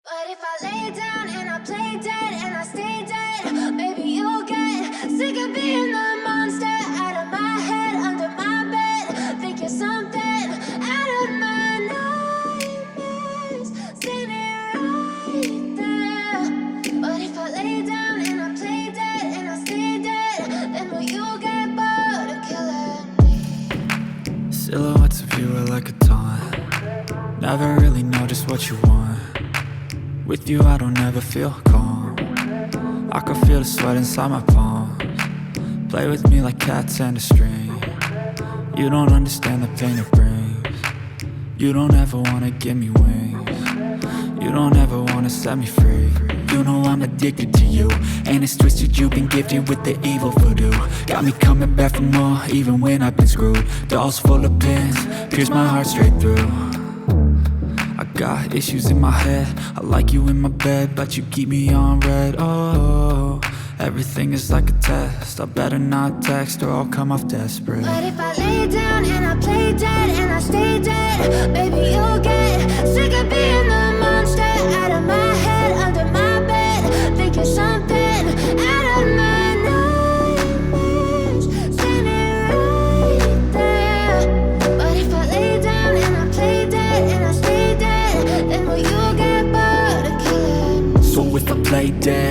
But if I lay down and I play dead and I stay dead, maybe you'll get sick of being the monster out of my head, under my bed. Think you're something out of my nightmares, standing right there. But if I lay down and I play dead and I stay dead, then will you get bored of killing me? Silhouettes of you are like a taunt. Never really know just what you want. With you I don't ever feel calm. I can feel the sweat inside my palms. Play with me like cats and a string. You don't understand the pain it brings. You don't ever wanna give me wings. You don't ever wanna set me free. You know I'm addicted to you, and it's twisted, you've been gifted with the evil voodoo. Got me coming back for more, even when I've been screwed. Dolls full of pins, pierce my heart straight through. I got issues in my head, I like you in my bed, but you keep me on red. Oh, everything is like a test, I better not text or I'll come off desperate. But if I lay down and I play dead and I stay dead, maybe you'll get sick of being the monster out of my head, under my bed. Think you're something out of my nightmares, standing right there. But if I lay down and I play dead and I stay dead, then will you get bored of killing me? So if I play dead